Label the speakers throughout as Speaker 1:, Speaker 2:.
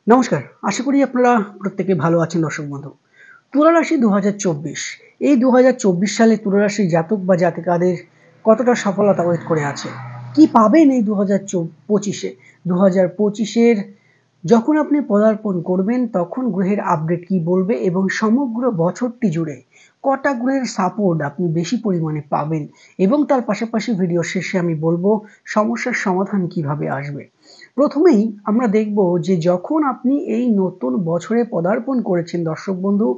Speaker 1: নমস্কার, আশা করি আপনারা প্রত্যেকে ভালো আছেন দর্শক বন্ধু। তুলা রাশি ২০২৪ এই ২০২৪ সালে তুলা রাশির জাতক বা জাতিকাদের কতটা সফলতা ওয়েট করে আছে? কি পাবেন এই ২০২৫-এ? ২০২৫-এর যখন আপনি পদার্পণ করবেন তখন গ্রহের আপডেট কি বলবে এবং সমগ্র বছরটি জুড়ে কটা গ্রহের সাপোর্ট আপনি বেশি পরিমাণে পাবেন এবং তার পাশাপাশি ভিডিও শেষে আমি বলবো সমস্যার সমাধান কিভাবে আসবে। প্রথমেই আমরা দেখব যে যখন আপনি এই নতুন বছরে পদার্পণ করেছেন দর্শক বন্ধু,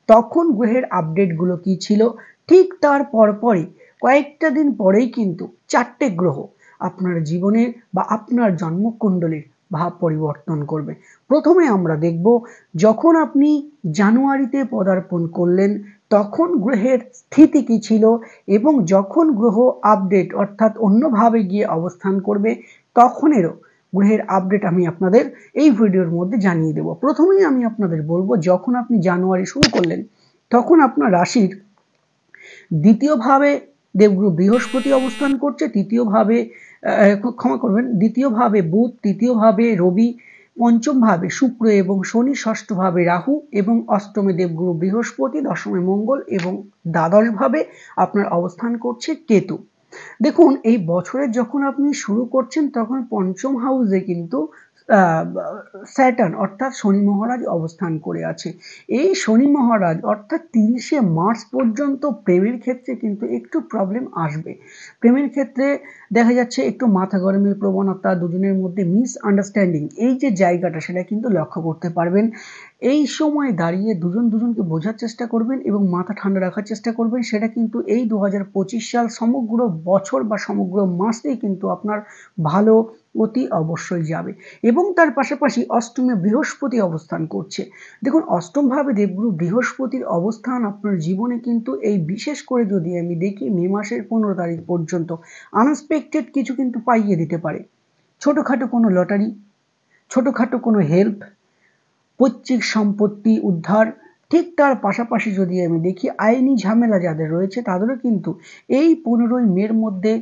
Speaker 1: তখন গ্রহের আপডেটগুলো কি ছিল? ঠিক তার পরপরই কয়েকটা দিন পরেই কিন্তু ৪ টে গ্রহ আপনার জীবনের বা আপনার জন্মকুণ্ডলীর ভাব পরিবর্তন করবে। প্রথমে আমরা দেখব যখন আপনি জানুয়ারিতে পদার্পণ করলেন তখন গ্রহের স্থিতি কি ছিল এবং যখন গ্রহ আপডেট অর্থাৎ অন্যভাবে গিয়ে অবস্থান করবে তখনেরও গ্রহের আপডেট আমি আপনাদের এই ভিডিওর মধ্যে জানিয়ে দেব। প্রথমেই আমি আপনাদের বলবো যখন আপনি জানুয়ারি শুরু করলেন তখন আপনার রাশির দ্বিতীয় ভাবে দেবগুরু বৃহস্পতি অবস্থান করছে, তৃতীয় ভাবে ক্ষমা করবেন, দ্বিতীয় ভাবে বুধ, তৃতীয় ভাবে রবি, পঞ্চম ভাবে শুক্র এবং শনি, ষষ্ঠ ভাবে রাহু এবং অষ্টমে দেবগুরু বৃহস্পতি, দশমে মঙ্গল এবং দ্বাদশ ভাবে আপনার অবস্থান করছে কেতু। দেখুন এই বছরের যখন আপনি শুরু করছেন তখন পঞ্চম হাউসে কিন্তু স্যাটার্ন অর্থাৎ শনি মহারাজ অবস্থান করে আছে। এই শনি মহারাজ অর্থাৎ ৩০শে মার্চ পর্যন্ত প্রেমের ক্ষেত্রে কিন্তু একটু প্রবলেম আসবে। প্রেমের ক্ষেত্রে দেখা যাচ্ছে একটু মাথা গরমের প্রবণতা, দুজনের মধ্যে মিসআন্ডারস্ট্যান্ডিং এই যে জায়গাটা সেটা কিন্তু লক্ষ্য করতে পারবেন। এই সময় দাঁড়িয়ে দুজন দুজনকে বোঝার চেষ্টা করবেন এবং মাথা ঠান্ডা রাখার চেষ্টা করবেন। সেটা কিন্তু এই ২০২৫ সাল সমগ্র বছর বা সমগ্র মাসেই কিন্তু আপনার ভালো অতি অবশ্যই যাবে এবং তার পাশাপাশি অষ্টমে বৃহস্পতি অবস্থান করছে। দেখুন অষ্টম ভাবে দেবগুরু বৃহস্পতির অবস্থান আপনার জীবনে কিন্তু এই বিশেষ করে যদি আমি দেখি মে মাসের ১৫ তারিখ পর্যন্ত আনএক্সপেক্টেড কিছু কিন্তু পাইয়ে দিতে পারে। ছোটখাটো কোনো লটারি, ছোটখাটো কোনো হেল্প, পৈতৃক সম্পত্তি উদ্ধার, ঠিক তার পাশাপাশি যদি আমি দেখি আইনি ঝামেলা যাদের রয়েছে তাদেরও কিন্তু এই ১৫ই মের মধ্যে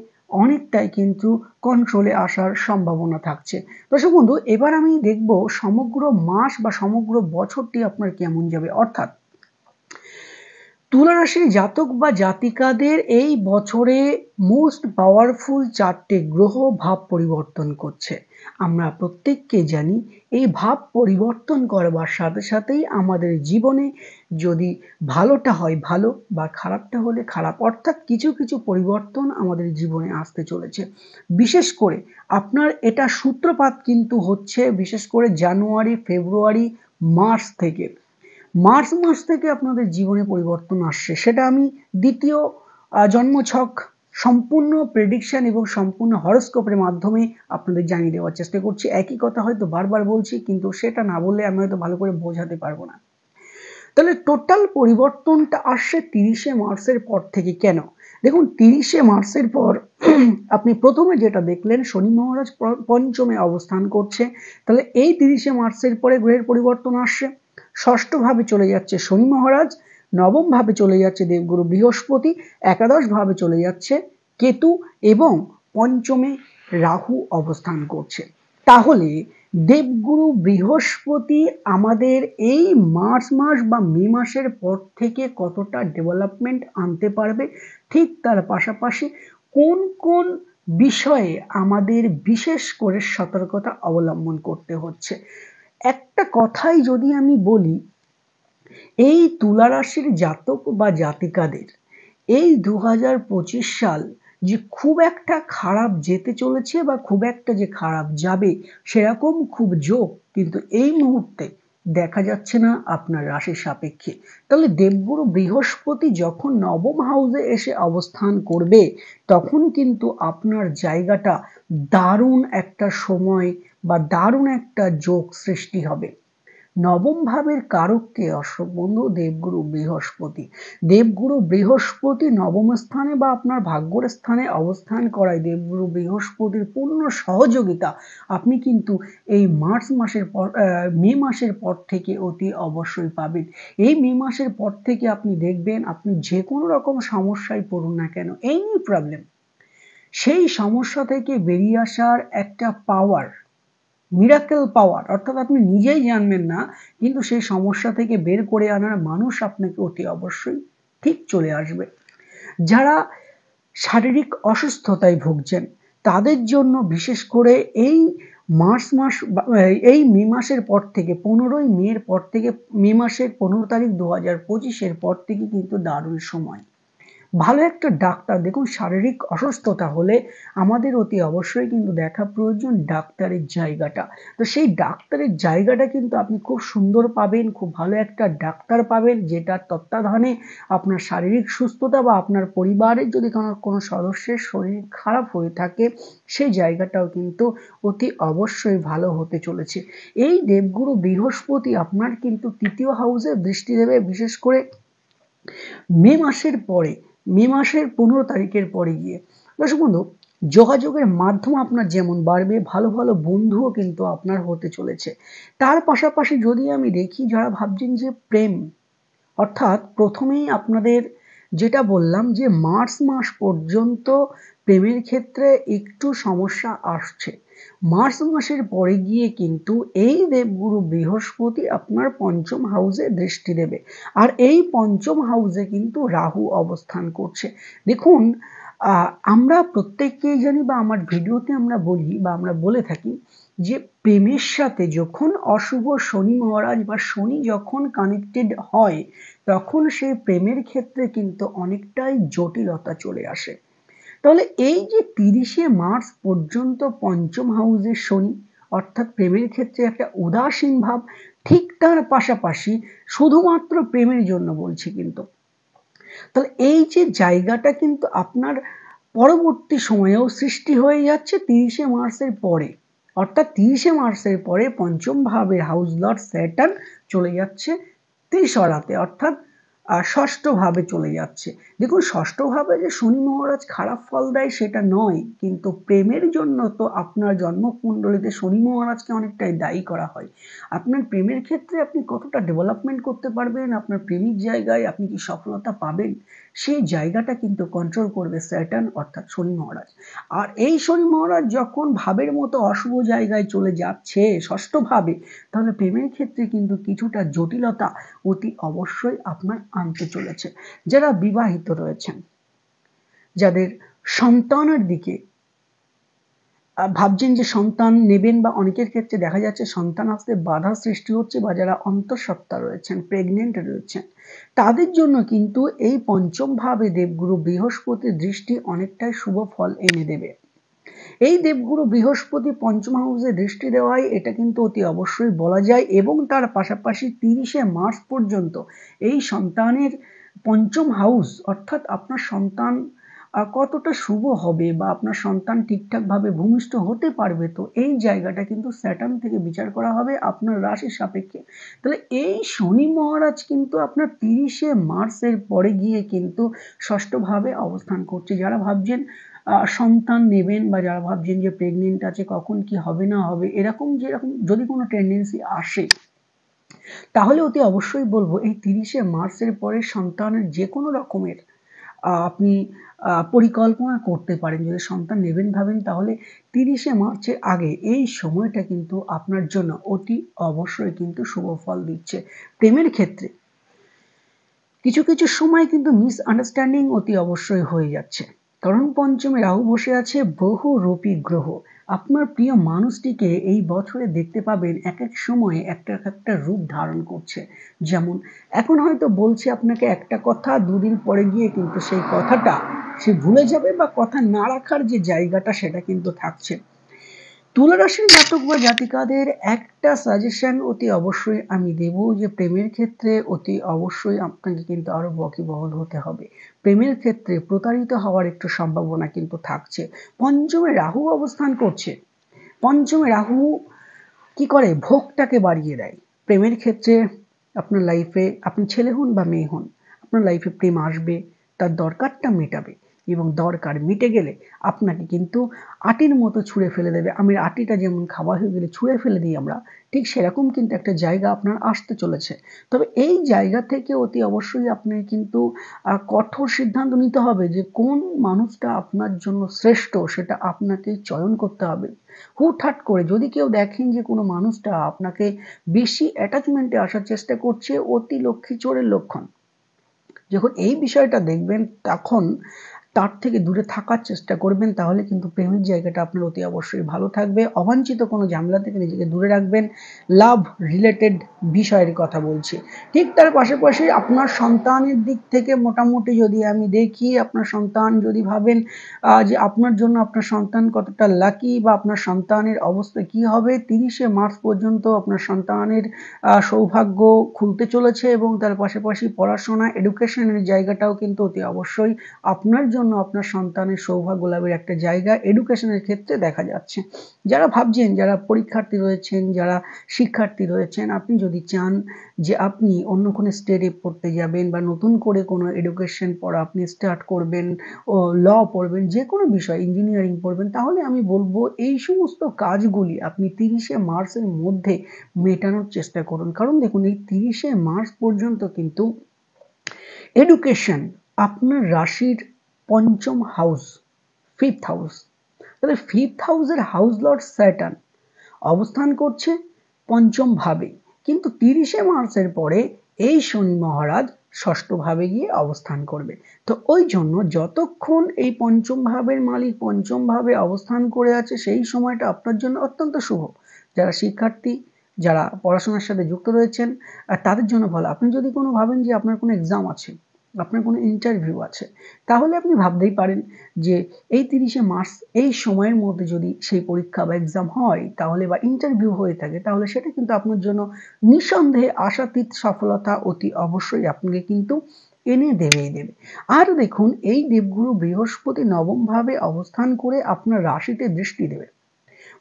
Speaker 1: অনেকটাই কিন্তু কন্ট্রোলে আসার সম্ভাবনা থাকছে। দর্শক বন্ধু এবার আমি দেখব সমগ্র মাস বা সমগ্র বছরটি আপনার কেমন যাবে, অর্থাৎ তুলা রাশির জাতক বা জাতিকাদের এই বছরে মোস্ট পাওয়ারফুল ৪ টে গ্রহ ভাব পরিবর্তন করছে। আমরা প্রত্যেককে জানি এই ভাব পরিবর্তন করবার সাথে সাথেই আমাদের জীবনে যদি ভালোটা হয় ভালো বা খারাপটা হলে খারাপ, অর্থাৎ কিছু কিছু পরিবর্তন আমাদের জীবনে আসতে চলেছে। বিশেষ করে আপনার এটা সূত্রপাত কিন্তু হচ্ছে বিশেষ করে জানুয়ারি, ফেব্রুয়ারি, মার্চ থেকে। মার্চ মাস থেকে আপনাদের জীবনে পরিবর্তন আসছে, সেটা আমি দ্বিতীয় জন্মছক সম্পূর্ণ প্রেডিকশন এবং সম্পূর্ণ হরোস্কোপের মাধ্যমে আপনাদের জানিয়ে দেওয়ার চেষ্টা করছি। একই কথা হয়তো বারবার বলছি কিন্তু সেটা না বললে আমি হয়তো ভালো করে বোঝাতে পারবো না। তাহলে টোটাল পরিবর্তনটা আসছে ৩০শে মার্চের পর থেকে। কেন? দেখুন ৩০শে মার্চের পর আপনি প্রথমে যেটা দেখলেন শনি মহারাজ পঞ্চমে অবস্থান করছে। তাহলে এই ৩০শে মার্চের পরে গ্রহের পরিবর্তন আসছে। ষষ্ঠ ভাবে চলে যাচ্ছে শনি মহারাজ, নবম ভাবে চলে যাচ্ছে দেবগুরু বৃহস্পতি, একাদশ ভাবে চলে যাচ্ছে কেতু এবং পঞ্চমে রাহু অবস্থান করছে। তাহলে দেবগুরু বৃহস্পতি আমাদের এই মার্চ মাস বা মে মাসের পর থেকে কতটা ডেভেলপমেন্ট আনতে পারবে, ঠিক তার পাশাপাশি কোন কোন বিষয়ে আমাদের বিশেষ করে সতর্কতা অবলম্বন করতে হচ্ছে। একটা কথাই যদি আমি বলি, এই তুলা রাশির জাতক বা জাতিকাদের এই ২০২৫ সাল যে খুব একটা খারাপ যেতে চলেছে বা খুব একটা যে খারাপ যাবে সেরকম খুব যোগ কিন্তু এই মুহূর্তে দেখা যাচ্ছে না আপনার রাশির সাপেক্ষে। তাহলে দেবগুরু বৃহস্পতি যখন নবম হাউসে এসে অবস্থান করবে তখন কিন্তু আপনার জায়গাটা দারুণ একটা সময় বা দারুণ একটা যোগ সৃষ্টি হবে। নবম ভাবের কারক কে দর্শক বন্ধু? দেবগুরু বৃহস্পতি। দেবগুরু বৃহস্পতি নবম স্থানে বা আপনার ভাগ্যের স্থানে অবস্থান করায় দেবগুরু বৃহস্পতির পূর্ণ সহযোগিতা আপনি কিন্তু এই মার্চ মাসের পর মে মাসের পর থেকে অতি অবশ্যই পাবেন। এই মে মাসের পর থেকে আপনি দেখবেন আপনি যে কোনো রকম সমস্যায় পড়ুন না কেন, এনি প্রবলেম, সেই সমস্যা থেকে বেরিয়ে আসার একটা পাওয়ার মিরাকেল পাওয়ার, অর্থাৎ আপনি নিজেই জানবেন না, কিন্তু সেই সমস্যা থেকে বের করে আনার মানুষ আপনাকে অতি অবশ্যই ঠিক চলে আসবে। যারা শারীরিক অসুস্থতায় ভুগছেন তাদের জন্য বিশেষ করে এই মার্চ মাস এই মে মাসের পর থেকে 15ই মের পর থেকে, মে মাসের 15 তারিখ 2025-এর পর থেকে কিন্তু দারুণ সময়। ভালো একটা ডাক্তার, দেখুন শারীরিক অসুস্থতা হলে আমাদের অতি অবশ্যই কিন্তু দেখা প্রয়োজন ডাক্তারের জায়গাটা। তো সেই ডাক্তারের জায়গাটা কিন্তু আপনি খুব সুন্দর পাবেন, খুব ভালো একটা ডাক্তার পাবেন যেটার তত্ত্বাবধানে আপনার শারীরিক সুস্থতা বা আপনার পরিবারের যদি কোনো সদস্যের শরীর খারাপ হয়ে থাকে সেই জায়গাটাও কিন্তু অতি অবশ্যই ভালো হতে চলেছে। এই দেবগুরু বৃহস্পতি আপনার কিন্তু 3য় হাউসে দৃষ্টি দেবে, বিশেষ করে মে মাসের পরে, মে মাসের 15 তারিখের পরে গিয়ে। দর্শক বন্ধু, যোগাযোগের মাধ্যম আপনার যেমন বাড়বে, ভালো ভালো বন্ধুও কিন্তু আপনার হতে চলেছে। তার পাশাপাশি যদি আমি দেখি, যারা ভাবছেন যে প্রেম, অর্থাৎ প্রথমেই আপনাদের যেটা বললাম যে মার্চ মাস পর্যন্ত প্রেমের ক্ষেত্রে একটু সমস্যা আসছে। মার্চ মাসের পরে গিয়ে কিন্তু এই দেবগুরু বৃহস্পতি আপনার পঞ্চম হাউসে দৃষ্টি দেবে, আর এই পঞ্চম হাউসে কিন্তু রাহু অবস্থান করছে। দেখুন, আমরা প্রত্যেককেই জানি বা আমার ভিডিওতে আমরা বলি বা আমরা বলে থাকি যে প্রেমের সাথে যখন অশুভ শনি মহারাজ বা শনি যখন কানেক্টেড হয় তখন সেই প্রেমের ক্ষেত্রে কিন্তু অনেকটাই জটিলতা চলে আসে। তাহলে এই যে 30শে মার্চ পর্যন্ত পঞ্চম হাউসের শনি, অর্থাৎ প্রেমের ক্ষেত্রে একটা উদাসীন ভাব, ঠিক তার পাশাপাশি শুধুমাত্র প্রেমের জন্য বলছি কিন্তু, তাহলে এই যে জায়গাটা কিন্তু আপনার পরবর্তী সময়েও সৃষ্টি হয়ে যাচ্ছে 30শে মার্চের পরে। অর্থাৎ 30শে মার্চের পরে পঞ্চম ভাবের হাউস লর্ড স্যাটার্ন চলে যাচ্ছে ত্রিশরাতে, অর্থাৎ ষষ্ঠ ভাবে চলে যাচ্ছে। দেখুন, ষষ্ঠ ভাবে যে শনি মহারাজ খারাপ ফল দেয় সেটা নয়, কিন্তু প্রেমের জন্য তো আপনার জন্মকুণ্ডলিতে শনি মহারাজকে অনেকটাই দায়ী করা হয়। আপনার প্রেমের ক্ষেত্রে আপনি কতটা ডেভেলপমেন্ট করতে পারবেন, আপনার প্রেমিক জায়গায় আপনি কি সফলতা পাবেন, সেই জায়গাটা কিন্তু কন্ট্রোল করবে স্যাটার্ন অর্থাৎ শনি মহারাজ। আর এই শনি মহারাজ যখন ভাবের মতো অশুভ জায়গায় চলে যাচ্ছে ষষ্ঠ ভাবে, তাহলে প্রেমের ক্ষেত্রে কিন্তু কিছুটা জটিলতা অতি অবশ্যই আপনার আনতে চলেছে। যারা বিবাহিত রয়েছেন, যাদের সন্তানের দিকে ভাবছেন যে সন্তান নেবেন, বা অনেকের ক্ষেত্রে দেখা যাচ্ছে সন্তান আসতে বাধা সৃষ্টি হচ্ছে, বা যারা অন্তঃসত্ত্বা রয়েছেন, প্রেগনেন্ট রয়েছেন, তাদের জন্য কিন্তু এই পঞ্চম ভাবে দেবগুরু বৃহস্পতির দৃষ্টি অনেকটাই শুভ ফল এনে দেবে। এই দেবগুরু বৃহস্পতি পঞ্চম হাউসে দৃষ্টি দেওয়ায় এটা কিন্তু অতি অবশ্যই বলা যায়, এবং তার পাশাপাশি 30শে মার্চ পর্যন্ত এই সন্তানের পঞ্চম হাউস, অর্থাৎ আপনার সন্তান কতটা শুভ হবে বা আপনার সন্তান ঠিকঠাকভাবে ভূমিষ্ঠ হতে পারবে, তো এই জায়গাটা কিন্তু স্যাটার্ন থেকে বিচার করা হবে আপনার রাশির সাপেক্ষে। তাহলে এই শনি মহারাজ কিন্তু আপনার 30শে মার্চের পরে গিয়ে কিন্তু ষষ্ঠভাবে অবস্থান করছে। যারা ভাবছেন সন্তান নেবেন, বা যারা ভাবছেন যে প্রেগনেন্ট আছে, কখন কি হবে না হবে, এরকম যেরকম যদি কোনো টেন্ডেন্সি আসে, তাহলে অতি অবশ্যই বলবো এই 30শে মার্চের পরে সন্তানের যে কোনো রকমের আপনি পরিকল্পনা করতে পারেন। যদি সন্তান নেবেন ভাবেন, তাহলে 30শে মার্চের আগে এই সময়টা কিন্তু আপনার জন্য অতি অবশ্যই কিন্তু শুভ ফল দিচ্ছে। প্রেমের ক্ষেত্রে কিছু কিছু সময় কিন্তু মিসআন্ডারস্ট্যান্ডিং অতি অবশ্যই হয়ে যাচ্ছে, কারণ পঞ্চমে রাহু বসে আছে, বহুরূপী গ্রহ। আপনার প্রিয় মানুষটিকে এই বছরে দেখতে পাবেন এক এক সময়ে একটা একটা রূপ ধারণ করছে। যেমন এখন হয়তো বলছে আপনাকে একটা কথা, দুদিন পরে গিয়ে কিন্তু সেই কথাটা সে ভুলে যাবে, বা কথা না রাখার যে জায়গাটা সেটা কিন্তু থাকছে। তুলা রাশির জাতক বা জাতিকাদের একটা সাজেশন অতি অবশ্যই আমি দেব, যে প্রেমের ক্ষেত্রে অতি অবশ্যই আপনাকে কিন্তু আরো ওয়াকিবহাল হতে হবে। প্রেমের ক্ষেত্রে প্রতারিত হওয়ার একটু সম্ভাবনা কিন্তু থাকছে। পঞ্চমে রাহু অবস্থান করছে। পঞ্চমে রাহু কি করে, ভোগটাকে বাড়িয়ে দেয়। প্রেমের ক্ষেত্রে আপনার লাইফে, আপনি ছেলে হন বা মেয়ে হন, আপনার লাইফে প্রেম আসবে, তার দরকারটা মেটাবে, এবং দরকার মিটে গেলে আপনাকে কিন্তু আটির মতো ছুঁড়ে ফেলে দেবে। আমের আটিটা যেমন খাওয়া হয়ে গেলে ছুঁড়ে ফেলে দিই আমরা, ঠিক সেরকম কিন্তু একটা জায়গা আপনার আসতে চলেছে। তবে এই জায়গা থেকে অতি অবশ্যই আপনাকে কিন্তু কঠোর সিদ্ধান্ত নিতে হবে যে কোন মানুষটা আপনার জন্য শ্রেষ্ঠ সেটা আপনাকে চয়ন করতে হবে। হুটহাট করে যদি কেউ দেখেন যে কোনো মানুষটা আপনাকে বেশি অ্যাটাচমেন্টে আসার চেষ্টা করছে, অতি লক্ষ্মী চোরের লক্ষণ। যখন এই বিষয়টা দেখবেন তখন তার থেকে দূরে থাকার চেষ্টা করবেন, তাহলে কিন্তু প্রেমের জায়গাটা আপনার অতি অবশ্যই ভালো থাকবে। অবাঞ্ছিত কোনো ঝামেলা থেকে নিজেকে দূরে রাখবেন। লাভ রিলেটেড বিষয়ের কথা বলছি। ঠিক তার পাশাপাশি আপনার সন্তানের দিক থেকে মোটামুটি যদি আমি দেখি, আপনার সন্তান যদি ভাবেন যে আপনার জন্য আপনার সন্তান কতটা লাকি বা আপনার সন্তানের অবস্থা কি হবে, 30শে মার্চ পর্যন্ত আপনার সন্তানের সৌভাগ্য খুলতে চলেছে এবং তার পাশাপাশি পড়াশোনা এডুকেশনের জায়গাটাও কিন্তু অতি অবশ্যই আপনার জন্য আপনার সন্তানের সৌভাগ্য লাভের একটা জায়গা এডুকেশনের ক্ষেত্রে দেখা যাচ্ছে। যারা ভাবছেন, যারা পরীক্ষার্থী রয়েছেন, যারা শিক্ষার্থী রয়েছেন, আপনি যদি চান যে আপনি অন্য কোনো স্টেটে পড়তে যাবেন বা নতুন করে কোনো এডুকেশন পড়া আপনি স্টার্ট করবেন, ও ল পড়বেন, যে কোনো বিষয় ইঞ্জিনিয়ারিং পড়বেন, তাহলে আমি বলবো এই সমস্ত কাজগুলি আপনি 30শে মার্চের মধ্যে মেটানোর চেষ্টা করুন। কারণ দেখুন, এই 30শে মার্চ পর্যন্ত কিন্তু এডুকেশন আপনার রাশির পঞ্চম হাউস, ফিফথ হাউস, তাহলে ফিফথ হাউসের হাউস লর্ড স্যাটার্ন অবস্থান করছে পঞ্চম ভাবে, কিন্তু 30শে মার্চের পরে এই শনি মহারাজ ষষ্ঠ ভাবে গিয়ে অবস্থান করবে। তো ওই জন্য যতক্ষণ এই পঞ্চম ভাবের মালিক পঞ্চম ভাবে অবস্থান করে আছে সেই সময়টা আপনার জন্য অত্যন্ত শুভ। যারা শিক্ষার্থী, যারা পড়াশোনার সাথে যুক্ত রয়েছেন, তাদের জন্য ভালো। আপনি যদি কোনো ভাবেন যে আপনার কোনো এক্সাম আছে, আপনার কোনো ইন্টারভিউ আছে, তাহলে আপনি ভাবতেই পারেন যে এই 30শে মার্চ এই সময়ের মধ্যে যদি সেই পরীক্ষা বা এক্সাম হয়, তাহলে বা ইন্টারভিউ হয়ে থাকে, তাহলে সেটা কিন্তু আপনার জন্য নিঃসন্দেহে আশাতীত সফলতা অতি অবশ্যই আপনাকে কিন্তু এনে দেবেই দেবে। আর দেখুন, এই দেবগুরু বৃহস্পতি নবম ভাবে অবস্থান করে আপনার রাশিতে দৃষ্টি দেবে।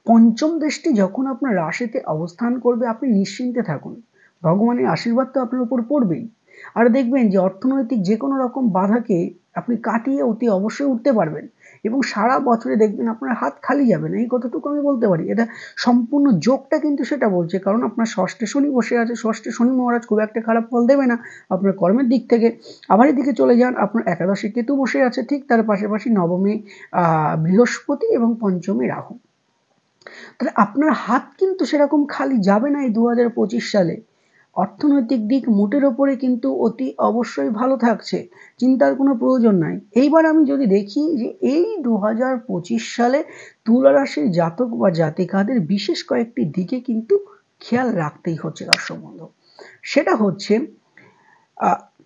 Speaker 1: পঞ্চম দৃষ্টি যখন আপনার রাশিতে অবস্থান করবে, আপনি নিশ্চিন্তে থাকুন, ভগবানের আশীর্বাদ তো আপনার উপর পড়বেই। আর দেখবেন যে অর্থনৈতিক যে কোনো রকম বাধাকে আপনি কাটিয়ে অতি অবশ্যই উঠতে পারবেন এবং সারা বছরে দেখবেন আপনার হাত খালি যাবে না, এই কতটুকু আমি বলতে পারি। এটা সম্পূর্ণ যোগটা কিন্তু সেটা বলছে, কারণ আপনার ষষ্ঠে শনি বসে আছে, ষষ্ঠে শনি মহারাজ খুব একটা খারাপ ফল দেবে না আপনার কর্মের দিক থেকে। আবার এদিকে চলে যান, আপনার একাদশে কেতু বসে আছে, ঠিক তার পাশাপাশি নবমে বৃহস্পতি এবং পঞ্চমে রাহু। তাহলে আপনার হাত কিন্তু সেরকম খালি যাবে না এই 2025 সালে। অর্থনৈতিক দিক মোটের ওপরে কিন্তু অতি অবশ্যই ভালো থাকছে, চিন্তার কোনো প্রয়োজন নাই। এইবার আমি যদি দেখি যে এই 2025 সালে তুলা রাশির জাতক বা জাতিকাদের বিশেষ কয়েকটি দিকে কিন্তু খেয়াল রাখতেই হচ্ছে দর্শক বন্ধু। সেটা হচ্ছে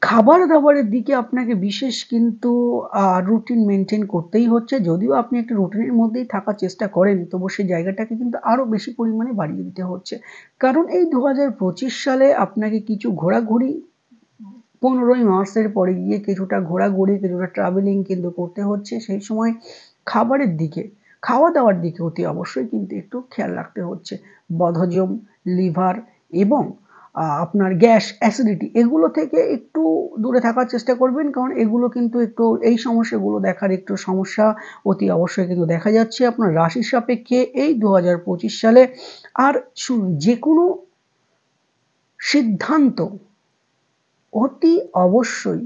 Speaker 1: খাবার দাবারের দিকে আপনাকে বিশেষ কিন্তু রুটিন মেনটেন করতেই হচ্ছে। যদিও আপনি একটা রুটিনের মধ্যেই থাকার চেষ্টা করেন, তবু সেই জায়গাটাকে কিন্তু আরো বেশি পরিমাণে বাড়িয়ে দিতে হচ্ছে। কারণ এই 2025 সালে আপনাকে কিছু ঘোরাঘুরি, 15ই মার্চের পরে গিয়ে কিছুটা ঘোরাঘুরি, কিছুটা ট্রাভেলিং কিন্তু করতে হচ্ছে। সেই সময় খাবারের দিকে, খাওয়া দাওয়ার দিকে অতি অবশ্যই কিন্তু একটু খেয়াল রাখতে হচ্ছে। বদহজম, লিভার এবং আপনার গ্যাস, অ্যাসিডিটি এগুলো থেকে একটু দূরে থাকার চেষ্টা করবেন, কারণ এগুলো কিন্তু একটু এই সমস্যাগুলো দেখার একটু সমস্যা অতি অবশ্যই কিন্তু দেখা যাচ্ছে আপনার রাশির সাপেক্ষে এই 2025 সালে। আর শুনুন, যে কোনো সিদ্ধান্ত অতি অবশ্যই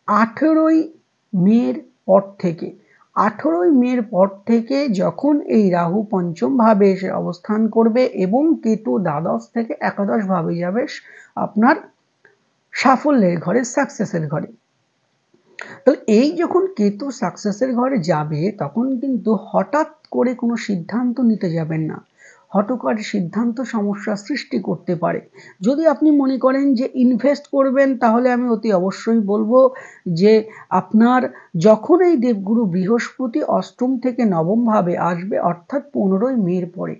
Speaker 1: 18ই মের পর থেকে, 18ই মের পর থেকে যখন এই রাহু পঞ্চম ভাবে এসে অবস্থান করবে এবং কেতু দ্বাদশ থেকে একাদশ ভাবে যাবে আপনার সাফল্যের ঘরে, সাকসেসের ঘরে। তো এই যখন কেতু সাকসেসের ঘরে যাবে, তখন কিন্তু হঠাৎ করে কোনো সিদ্ধান্ত নিতে যাবেন না। হঠকারী সিদ্ধান্ত সমস্যা সৃষ্টি করতে পারে। যদি আপনি মনে করেন যে ইনভেস্ট করবেন, তাহলে আমি অতি অবশ্যই বলবো যে আপনার যখন এই দেবগুরু বৃহস্পতি অষ্টম থেকে নবম ভাবে আসবে, অর্থাৎ 15ই মের পরে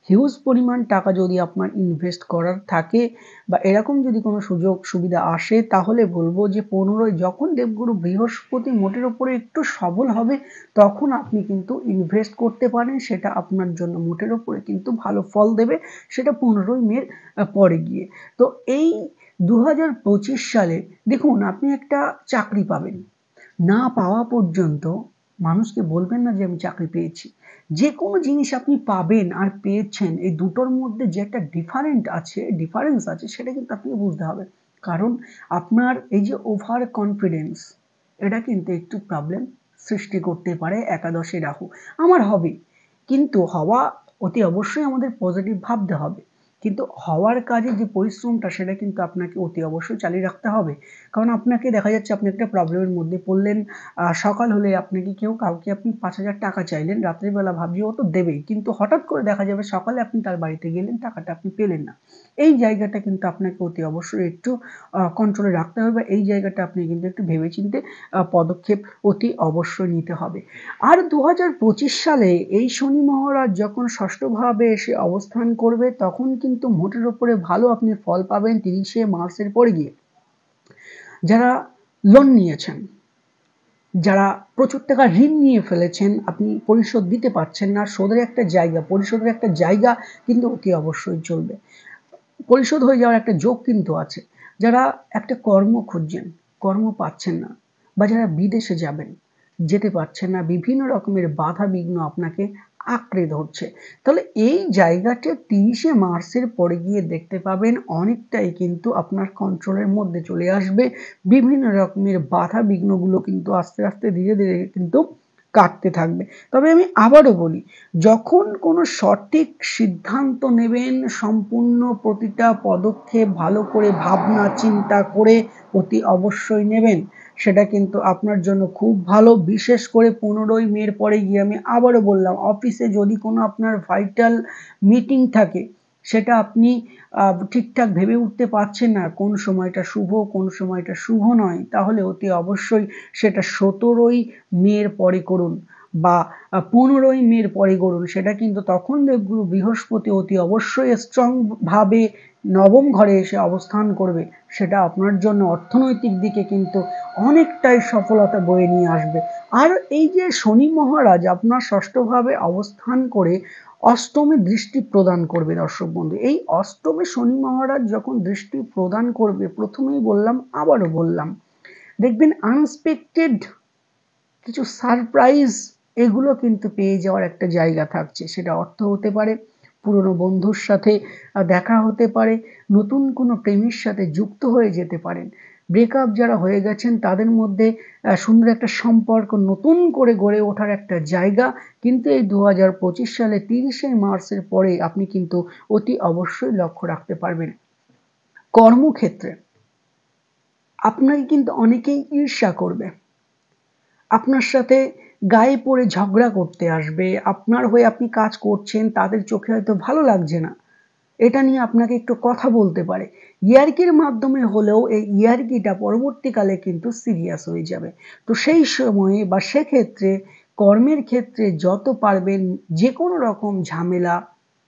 Speaker 1: হিউজ পরিমাণ টাকা যদি আপনার ইনভেস্ট করার থাকে বা এরকম যদি কোনো সুযোগ সুবিধা আসে, তাহলে বলবো যে 15ই যখন দেবগুরু বৃহস্পতি মোটের উপরে একটু সবল হবে, তখন আপনি কিন্তু ইনভেস্ট করতে পারেন। সেটা আপনার জন্য মোটের উপরে কিন্তু ভালো ফল দেবে, সেটা 15ই মের পরে গিয়ে। তো এই 2025 সালে দেখুন, আপনি একটা চাকরি পাবেন, না পাওয়া পর্যন্ত মানুষকে বলবেন না যে আমি চাকরি পেয়েছি। যে কোনো জিনিস আপনি পাবেন আর পেয়েছেন এই দুটোর মধ্যে যে একটা ডিফারেন্স আছে সেটা কিন্তু আপনাকে বুঝতে হবে। কারণ আপনার এই যে ওভার কনফিডেন্স এটা কিন্তু একটু প্রবলেম সৃষ্টি করতে পারে একাদশে রাহু। আমার হবে, কিন্তু হওয়া অতি অবশ্যই আমাদের পজিটিভ ভাবতে হবে। কিন্তু হওয়ার কাজে যে পরিশ্রমটা সেটা কিন্তু আপনাকে অতি অবশ্যই চালিয়ে রাখতে হবে। কারণ আপনাকে দেখা যাচ্ছে আপনি একটা প্রবলেমের মধ্যে পড়লেন, সকাল হলে আপনাকে কাউকে আপনি ৫,০০০ টাকা চাইলেন, রাত্রের বেলা ভাবছি ও তো দেবেই। কিন্তু হঠাৎ করে দেখা যাবে সকালে আপনি তার বাড়িতে গেলেন, টাকাটা আপনি পেলেন না। এই জায়গাটা কিন্তু আপনাকে অতি অবশ্যই একটু কন্ট্রোলে রাখতে হবে বা এই জায়গাটা আপনি কিন্তু একটু ভেবেচিন্তে পদক্ষেপ অতি অবশ্যই নিতে হবে। আর ২০২৫ সালে এই শনি মহারাজ যখন ষষ্ঠ ভাবে এসে অবস্থান করবে তখন কিন্তু মোটের উপরে ভালো আপনি ফল পাবেন ৩০শে মার্চের পরে গিয়ে। যারা লোন নিয়েছেন, যারা প্রচুর টাকা ঋণ নিয়ে ফেলেছেন, আপনি পরিশোধ দিতে পারছেন না, পরিশোধের একটা জায়গা কিন্তু অতি অবশ্যই চলবে। পরিশোধ হয়ে যাওয়ার একটা যোগ কিন্তু আছে। যারা একটা কর্ম খুঁজছেন, কর্ম পাচ্ছেন না, বা যারা বিদেশে যাবেন, যেতে পারছেন না, বিভিন্ন রকমের বাধা বিঘ্ন আপনাকে আঁকড়ে ধরছে। তাহলে এই জায়গাটা ৩০শে মার্চের পরে গিয়ে দেখতে পাবেন অনেকটাই কিন্তু আপনার কন্ট্রোলের মধ্যে চলে আসবে। বিভিন্ন রকমের বাধা বিঘ্নগুলো কিন্তু আস্তে আস্তে ধীরে ধীরে কিন্তু কাটতে থাকবে। তবে আমি আবারও বলি, যখন কোনো সঠিক সিদ্ধান্ত নেবেন সম্পূর্ণ প্রতিটা পদক্ষেপ ভালো করে ভাবনা চিন্তা করে অতি অবশ্যই নেবেন। সেটা কিন্তু আপনার জন্য খুব ভালো। বিশেষ করে ১৫ই মের পরে গিয়ে আমি আবারও বললাম, অফিসে যদি কোনো আপনার ভাইটাল মিটিং থাকে, সেটা আপনি ঠিকঠাক ভেবে উঠতে পারছেন না কোন সময়টা শুভ, কোন সময়টা শুভ নয়, তাহলে অতি অবশ্যই সেটা ১৭ই মের পরে করুন বা ১৫ই মের পরে করুন। সেটা কিন্তু তখন দেবগুরু বৃহস্পতি অতি অবশ্যই স্ট্রং ভাবে নবম ঘরে এসে অবস্থান করবে। সেটা আপনার জন্য অর্থনৈতিক দিকে কিন্তু অনেকটাই সফলতা বয়ে নিয়ে আসবে। আর এই যে শনি মহারাজ আপনার ষষ্ঠভাবে অবস্থান করে অষ্টমে দৃষ্টি প্রদান করবে দর্শক বন্ধু। এই অষ্টমে শনি মহারাজ যখন দৃষ্টি প্রদান করবে, প্রথমেই বললাম আবারও বললাম, দেখবেন আনএক্সপেক্টেড কিছু সারপ্রাইজ এগুলো কিন্তু পেয়ে যাওয়ার একটা জায়গা থাকছে। সেটা অর্থ হতে পারে, পুরনো বন্ধুর সাথে দেখা হতে পারে, নতুন কোনো প্রেমের সাথে যুক্ত হয়ে যেতে পারেন। ব্রেকআপ যারা হয়ে গেছেন তাদের মধ্যে সুন্দর একটা সম্পর্ক নতুন করে গড়ে ওঠার একটা জায়গা কিন্তু এই ২০২৫ সালে ৩০শে মার্চের পরে আপনি কিন্তু অতি অবশ্যই লক্ষ্য রাখতে পারবেন। কর্মক্ষেত্রে আপনাকে কিন্তু অনেকেই ঈর্ষা করবে। আপনার সাথে গায়ে পড়ে ঝগড়া করতে আসবে। আপনার হয়ে আপনি কাজ করছেন, তাদের চোখে হয়তো ভালো লাগছে না। এটা নিয়ে আপনাকে একটু কথা বলতে পারে। ইয়ার্কির মাধ্যমে হলেও এই ইয়ার্কিটা পরবর্তীকালে কিন্তু সিরিয়াস হয়ে যাবে। তো সেই সময়ে বা সেক্ষেত্রে কর্মের ক্ষেত্রে যত পারবেন যেকোনো রকম ঝামেলা,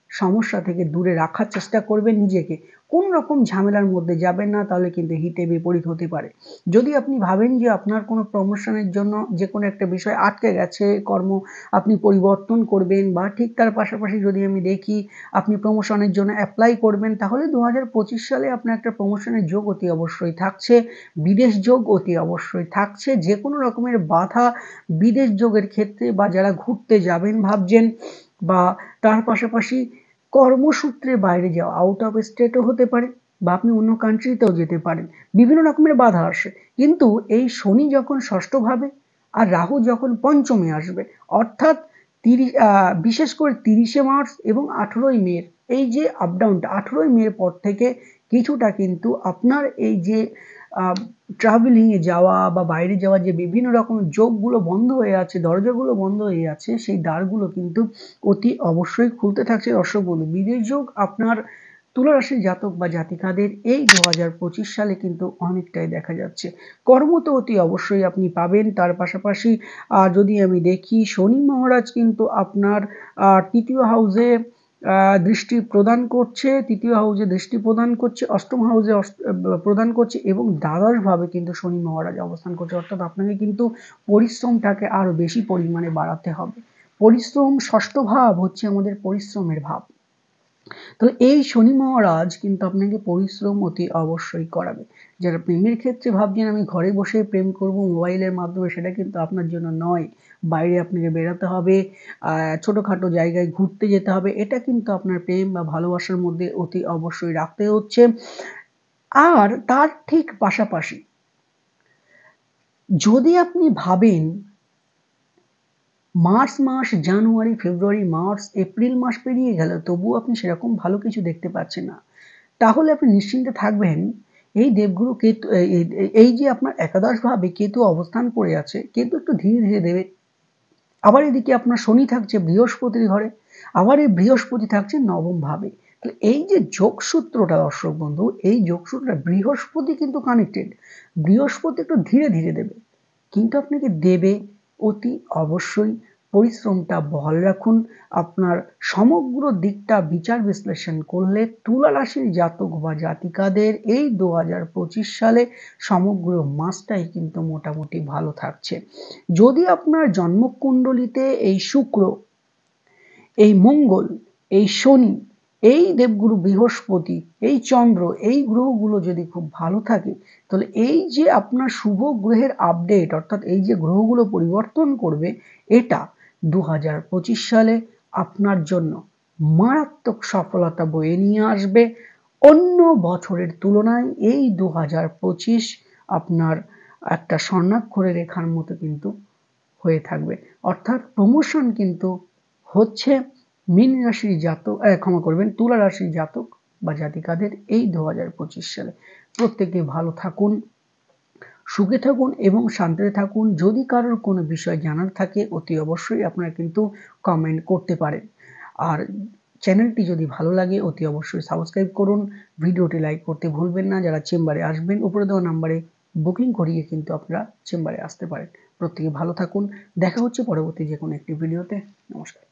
Speaker 1: সমস্যা থেকে দূরে রাখার চেষ্টা করবেন নিজেকে। কোনো রকম ঝামেলার মধ্যে যাবেন না, তাহলে কিন্তু হিতে বিপরীত হতে পারে। যদি আপনি ভাবেন যে আপনার কোনো প্রমোশনের জন্য যেকোনো একটা বিষয় আটকে গেছে, কর্ম আপনি পরিবর্তন করবেন বা ঠিক তার পাশাপাশি যদি আমি দেখি আপনি প্রমোশনের জন্য অ্যাপ্লাই করবেন, তাহলে ২০২৫ সালে আপনার একটা প্রমোশনের যোগ অতি অবশ্যই থাকছে। বিদেশ যোগ অতি অবশ্যই থাকছে। যেকোনো রকমের বাধা বিদেশ যোগের ক্ষেত্রে বা যারা ঘুরতে যাবেন ভাবছেন বা তার পাশাপাশি কর্মসূত্রে বাইরে যাওয়া, আউট অফ স্টেটও হতে পারে বা আপনি অন্য কান্ট্রিতেও যেতে পারেন। বিভিন্ন রকমের বাধা আসে। কিন্তু এই শনি যখন ষষ্ঠভাবে আর রাহু যখন পঞ্চমে আসবে, অর্থাৎ বিশেষ করে ৩০শে মার্চ এবং ১৮ই মের এই যে আপ ডাউনটা, ১৮ই মের পর থেকে কিছুটা কিন্তু আপনার এই যে ট্রাভেলিংয়ে যাওয়া বা বাইরে যাওয়া যে বিভিন্ন রকম যোগগুলো বন্ধ হয়ে আছে, দরজাগুলো বন্ধ হয়ে আছে, সেই দ্বারগুলো কিন্তু অতি অবশ্যই খুলতে থাকছে দর্শক বন্ধু। বিদেশ যোগ আপনার তুলা রাশির জাতক বা জাতিকাদের এই ২০২৫ সালে কিন্তু অনেকটাই দেখা যাচ্ছে। কর্ম তো অতি অবশ্যই আপনি পাবেন। তার পাশাপাশি যদি আমি দেখি শনি মহারাজ কিন্তু আপনার ৩য় হাউসে দৃষ্টি প্রদান করছে, ৩য় হাউসে দৃষ্টি প্রদান করছে, ৮ম হাউসে প্রদান করছে এবং দ্বাদশভাবে কিন্তু শনি মহারাজ অবস্থান করছে। অর্থাৎ আপনাকে কিন্তু পরিশ্রমটাকে আরো বেশি পরিমাণে বাড়াতে হবে। পরিশ্রম, ষষ্ঠ ভাব হচ্ছে আমাদের পরিশ্রমের ভাব। তাহলে এই শনি মহারাজ কিন্তু আপনাকে পরিশ্রম অতি অবশ্যই করাবে। যারা প্রেমের ক্ষেত্রে ভাবছেন আমি ঘরে বসে প্রেম করব মোবাইলের মাধ্যমে, সেটা কিন্তু আপনার জন্য নয়। বাইরে আপনাকে বেরাতে হবে, ছোটখাটো জায়গায় ঘুরতে যেতে হবে। এটা কিন্তু আপনার প্রেম বা ভালোবাসার মধ্যে অতি অবশ্যই রাখতে হচ্ছে। আর তার ঠিক পাশাপাশি যদি আপনি ভাবেন মার্চ মাস, জানুয়ারি, ফেব্রুয়ারি, মার্চ, এপ্রিল মাস পেরিয়ে গেল তবুও আপনি সেরকম ভালো কিছু দেখতে পাচ্ছেন না, তাহলে আপনি নিশ্চিন্তে থাকবেন এই দেবগুরু কেতু, এই যে আপনার একাদশ ভাবে কেতু অবস্থান করে আছে, কেতু একটু ধীরে ধীরে দেবে। আবার এদিকে আপনার শনি থাকছে বৃহস্পতির ঘরে, আবার এই বৃহস্পতি থাকছে নবম ভাবে। এই যে যোগসূত্রটা দর্শক বন্ধু, এই যোগসূত্রটা বৃহস্পতি কিন্তু কানেক্টেড। বৃহস্পতি একটু ধীরে ধীরে দেবে, কিন্তু আপনাকে দেবে অতি অবশ্যই। পরিশ্রমটা বহাল রাখুন। আপনার সমগ্র দিকটা বিচার বিশ্লেষণ করলে তুলা রাশির জাতক বা জাতিকাদের এই 2025 সালে সমগ্র মাসটাই কিন্তু মোটামুটি ভালো থাকছে। যদি আপনার জন্মকুণ্ডলিতে এই শুক্র, এই মঙ্গল, এই শনি, এই দেবগুরু বৃহস্পতি, এই চন্দ্র, এই গ্রহগুলো যদি খুব ভালো থাকে, তাহলে এই যে আপনার শুভ গ্রহের আপডেট, অর্থাৎ এই যে গ্রহগুলো পরিবর্তন করবে, এটা 2025 সালে আপনার জন্য মারাত্মক সফলতা বয়ে নিয়ে আসবে। অন্য বছরের তুলনায় এই 2025 আপনার একটা স্বর্ণাক্ষরের রেখার মতো কিন্তু হয়ে থাকবে। অর্থাৎ প্রমোশন কিন্তু হচ্ছে মীন রাশির জাতক, ক্ষমা করবেন, তুলা রাশির জাতক বা জাতিকাদের এই 2025 সালে। প্রত্যেকে ভালো থাকুন, সুখে থাকুন এবং শান্তিতে থাকুন। যদি কারোর কোনো বিষয় জানার থাকে অতি অবশ্যই আপনারা কিন্তু কমেন্ট করতে পারেন। আর চ্যানেলটি যদি ভালো লাগে অতি অবশ্যই সাবস্ক্রাইব করুন, ভিডিওটি লাইক করতে ভুলবেন না। যারা চেম্বারে আসবেন উপরে দেওয়া নাম্বারে বুকিং করিয়ে কিন্তু আপনারা চেম্বারে আসতে পারেন। প্রত্যেকে ভালো থাকুন, দেখা হচ্ছে পরবর্তী যে কোনো একটি ভিডিওতে। নমস্কার।